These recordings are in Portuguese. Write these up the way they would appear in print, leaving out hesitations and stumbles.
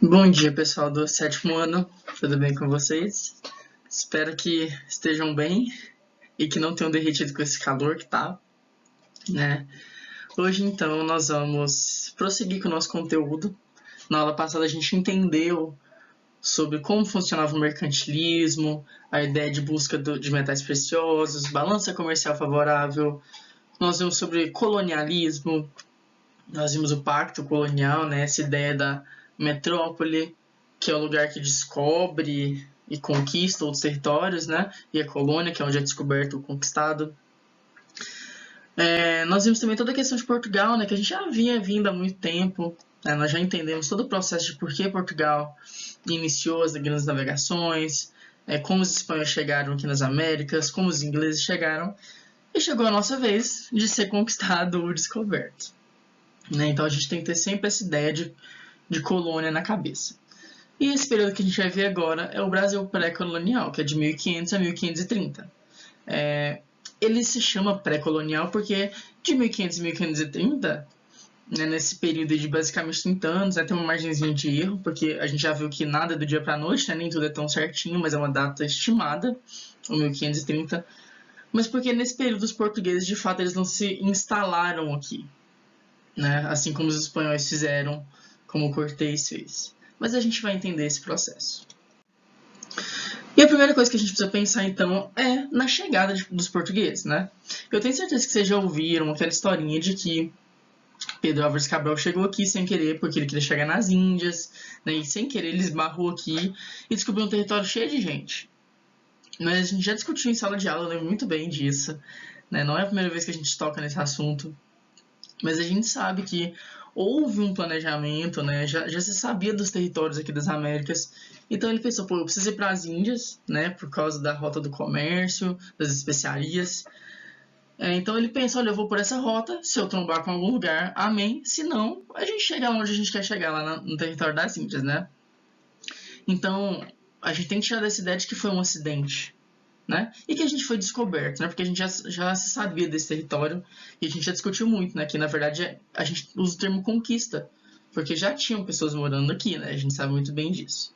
Bom dia, pessoal do sétimo ano, tudo bem com vocês? Espero que estejam bem e que não tenham derretido com esse calor que tá, né? Hoje, então, nós vamos prosseguir com o nosso conteúdo. Na aula passada, a gente entendeu sobre como funcionava o mercantilismo, a ideia de busca de metais preciosos, balança comercial favorável. Nós vimos sobre colonialismo, nós vimos o pacto colonial, né? Essa ideia da metrópole, que é o lugar que descobre e conquista outros territórios, né? E a colônia, que é onde é descoberto ou conquistado. Nós vimos também toda a questão de Portugal, né? Que a gente já havia vindo há muito tempo. Né? Nós já entendemos todo o processo de por que Portugal iniciou as grandes navegações, como os espanhóis chegaram aqui nas Américas, como os ingleses chegaram. E chegou a nossa vez de ser conquistado ou descoberto. Né? Então a gente tem que ter sempre essa ideia de colônia na cabeça. E esse período que a gente vai ver agora é o Brasil pré-colonial, que é de 1500 a 1530. Ele se chama pré-colonial porque de 1500 a 1530, né, nesse período de basicamente 30 anos, tem uma margenzinha de erro, porque a gente já viu que nada é do dia para a noite, né, nem tudo é tão certinho, mas é uma data estimada, o 1530. Mas porque nesse período os portugueses, de fato, eles não se instalaram aqui, né, assim como os espanhóis fizeram, como o Cortés fez. Mas a gente vai entender esse processo. E a primeira coisa que a gente precisa pensar, então, é na chegada dos portugueses, né? Eu tenho certeza que vocês já ouviram aquela historinha de que Pedro Álvares Cabral chegou aqui sem querer, porque ele queria chegar nas Índias, né? E sem querer ele esbarrou aqui e descobriu um território cheio de gente. Mas a gente já discutiu em sala de aula, eu lembro muito bem disso, né? Não é a primeira vez que a gente toca nesse assunto, mas a gente sabe que houve um planejamento, né? Já se sabia dos territórios aqui das Américas. Então ele pensou, pô, eu preciso ir para as Índias, né? Por causa da rota do comércio, das especiarias. Então ele pensou, olha, eu vou por essa rota, se eu trombar com algum lugar, amém. Se não, a gente chega onde a gente quer chegar, lá no território das Índias, né? Então a gente tem que tirar dessa ideia de que foi um acidente. Né? E que a gente foi descoberto, né? Porque a gente já se sabia desse território e a gente já discutiu muito, né? Que na verdade a gente usa o termo conquista, porque já tinham pessoas morando aqui, né? A gente sabe muito bem disso.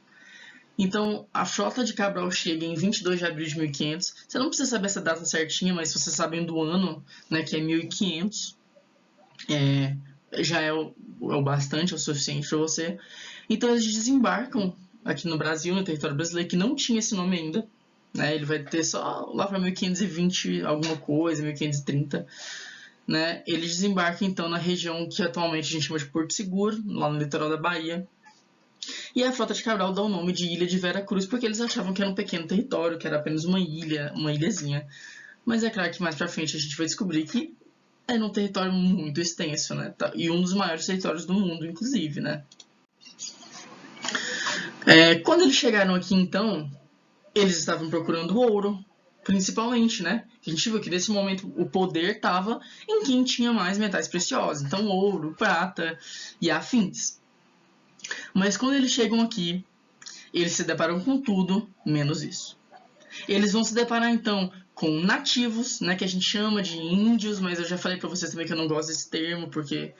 Então, a frota de Cabral chega em 22 de abril de 1500. Você não precisa saber essa data certinha, mas se você sabendo do ano, né, que é 1500, já é o bastante, é o suficiente para você. Então, eles desembarcam aqui no Brasil, no território brasileiro, que não tinha esse nome ainda, né? Ele vai ter só lá para 1520 alguma coisa, 1530, né? Ele desembarca então na região que atualmente a gente chama de Porto Seguro, lá no litoral da Bahia. E a frota de Cabral dá o nome de Ilha de Vera Cruz porque eles achavam que era um pequeno território, que era apenas uma ilha, uma ilhazinha. Mas é claro que mais para frente a gente vai descobrir que era um território muito extenso, né? E um dos maiores territórios do mundo, inclusive, né? Quando eles chegaram aqui, então, eles estavam procurando ouro, principalmente, né? A gente viu que nesse momento o poder estava em quem tinha mais metais preciosos, então ouro, prata e afins. Mas quando eles chegam aqui, eles se deparam com tudo menos isso. Eles vão se deparar então com nativos, né, que a gente chama de índios, mas eu já falei para vocês também que eu não gosto desse termo, porque,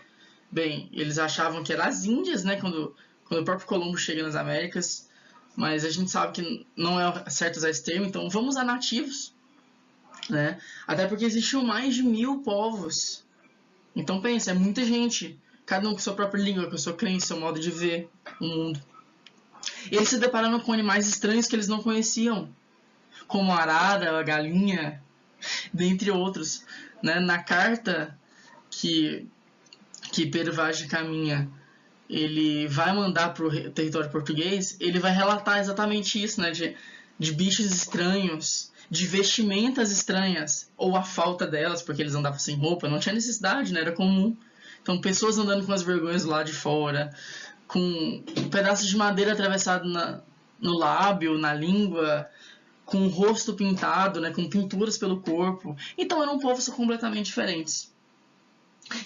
bem, eles achavam que eram as Índias, né, quando o próprio Colombo chega nas Américas, mas a gente sabe que não é certo usar esse termo, então vamos usar nativos, né? Até porque existiam mais de 1000 povos. Então pensa, é muita gente, cada um com sua própria língua, com a sua crença, seu modo de ver o mundo. E eles se depararam com animais estranhos que eles não conheciam, como a arara, a galinha, dentre outros. Né? Na carta que Pedro Vaz de Caminha ele vai mandar para o território português, ele vai relatar exatamente isso, né? De bichos estranhos, de vestimentas estranhas, ou a falta delas, porque eles andavam sem roupa, não tinha necessidade, né? Era comum. Então, pessoas andando com as vergonhas lá de fora, com pedaços de madeira atravessado no lábio, na língua, com o rosto pintado, né? Com pinturas pelo corpo. Então, eram povos completamente diferentes.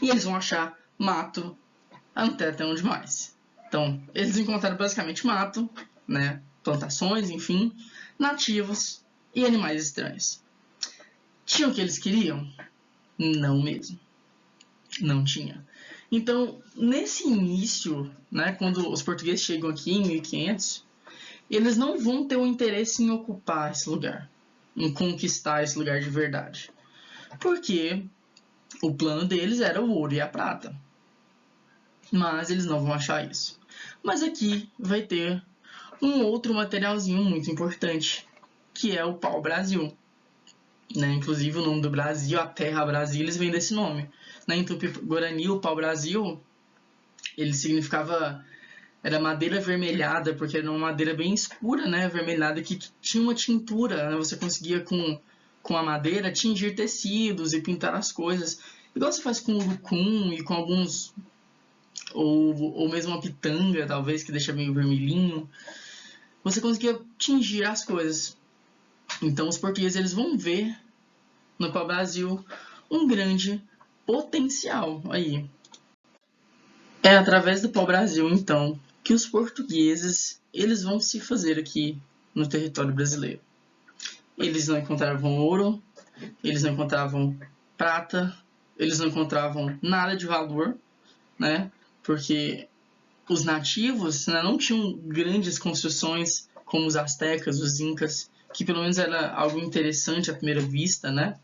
E eles vão achar mato até onde mais. Então, eles encontraram basicamente mato, né? Plantações, enfim, nativos e animais estranhos. Tinha o que eles queriam? Não mesmo. Não tinha. Então, nesse início, né, quando os portugueses chegam aqui em 1500, eles não vão ter o interesse em ocupar esse lugar, em conquistar esse lugar de verdade. Porque o plano deles era o ouro e a prata. Mas eles não vão achar isso. Mas aqui vai ter um outro materialzinho muito importante, que é o pau-brasil. Né? Inclusive o nome do Brasil, a terra Brasília, vem desse nome. Em Tupi-Guarani, o pau-brasil, ele significava... Era madeira avermelhada, porque era uma madeira bem escura, né? Avermelhada, que tinha uma tintura. Né? Você conseguia, com a madeira, tingir tecidos e pintar as coisas. Igual você faz com o urucum e com alguns... Ou mesmo uma pitanga, talvez, que deixa meio vermelhinho. Você conseguia tingir as coisas. Então, os portugueses eles vão ver no pau-brasil um grande potencial aí. É através do pau-brasil, então, que os portugueses eles vão se fazer aqui no território brasileiro. Eles não encontravam ouro, eles não encontravam prata, eles não encontravam nada de valor, né? Porque os nativos, né, não tinham grandes construções como os astecas, os incas, que pelo menos era algo interessante à primeira vista, né?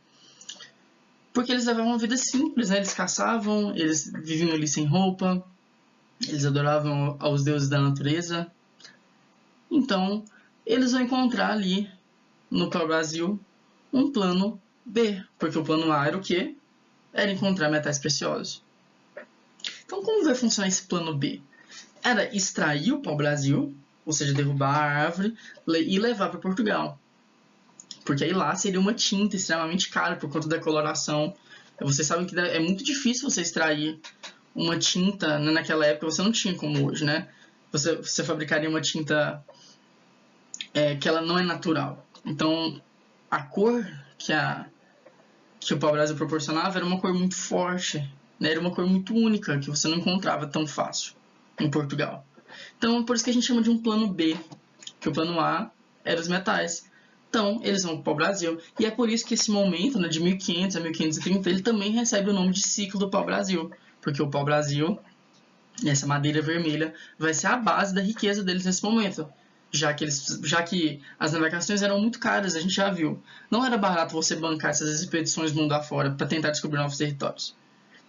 Porque eles levavam uma vida simples, né? Eles caçavam, eles viviam ali sem roupa, eles adoravam aos deuses da natureza. Então, eles vão encontrar ali, no pau-brasil, um plano B, porque o plano A era o quê? Era encontrar metais preciosos. Então, como vai funcionar esse plano B? Era extrair o pau-brasil, ou seja, derrubar a árvore e levar para Portugal. Porque aí lá seria uma tinta extremamente cara por conta da coloração. Vocês sabem que é muito difícil você extrair uma tinta, né? Naquela época você não tinha como hoje, né? Você fabricaria uma tinta que ela não é natural. Então, a cor que o pau-brasil proporcionava era uma cor muito forte, né? Era uma cor muito única, que você não encontrava tão fácil em Portugal. Então, por isso que a gente chama de um plano B, que o plano A era os metais. Então, eles vão para o pau-brasil. E é por isso que esse momento, né, de 1500 a 1530, ele também recebe o nome de ciclo do pau-brasil. Porque o pau-brasil, essa madeira vermelha, vai ser a base da riqueza deles nesse momento. Já que as navegações eram muito caras, a gente já viu. Não era barato você bancar essas expedições mundo afora para tentar descobrir novos territórios.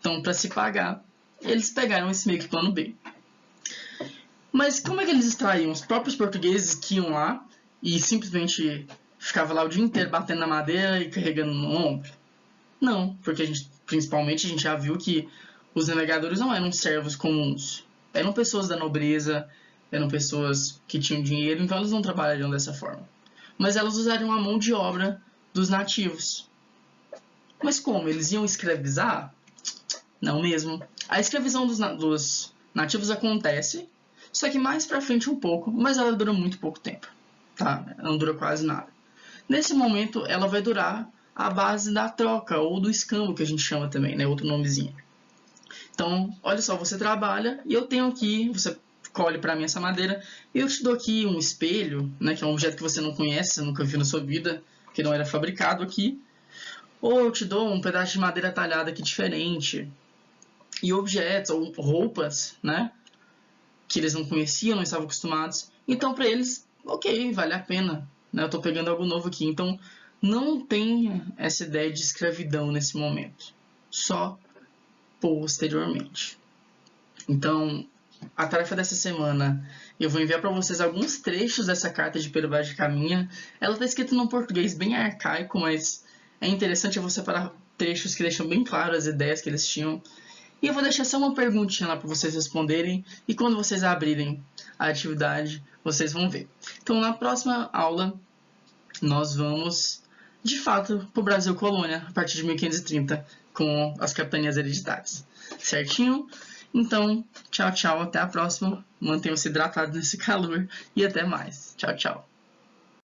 Então, para se pagar, eles pegaram esse meio que plano B. Mas como é que eles extraíam? Os próprios portugueses que iam lá e simplesmente ficavam lá o dia inteiro batendo na madeira e carregando no ombro? Não, porque principalmente a gente já viu que os navegadores não eram servos comuns. Eram pessoas da nobreza, eram pessoas que tinham dinheiro, então elas não trabalhariam dessa forma. Mas elas usariam a mão de obra dos nativos. Mas como? Eles iam escravizar? Não mesmo. A escravização dos nativos acontece, só que mais pra frente um pouco, mas ela dura muito pouco tempo. Tá? Ela não dura quase nada. Nesse momento, ela vai durar a base da troca, ou do escambo, que a gente chama também, né? Outro nomezinho. Então, olha só, você trabalha e eu tenho aqui, você colhe para mim essa madeira, e eu te dou aqui um espelho, né? Que é um objeto que você não conhece, você nunca viu na sua vida, que não era fabricado aqui. Ou eu te dou um pedaço de madeira talhada aqui diferente. E objetos, ou roupas, né? Que eles não conheciam, não estavam acostumados. Então, para eles, ok, vale a pena. Né? Eu estou pegando algo novo aqui. Então, não tem essa ideia de escravidão nesse momento. Só posteriormente. Então, a tarefa dessa semana, eu vou enviar para vocês alguns trechos dessa carta de Pero Vaz de Caminha. Ela está escrita num português bem arcaico, mas é interessante eu vou separar trechos que deixam bem claro as ideias que eles tinham. E eu vou deixar só uma perguntinha lá para vocês responderem, e quando vocês abrirem a atividade, vocês vão ver. Então, na próxima aula, nós vamos, de fato, para o Brasil Colônia, a partir de 1530, com as capitanias hereditárias. Certinho? Então, tchau, tchau, até a próxima. Mantenham-se hidratados nesse calor e até mais. Tchau, tchau.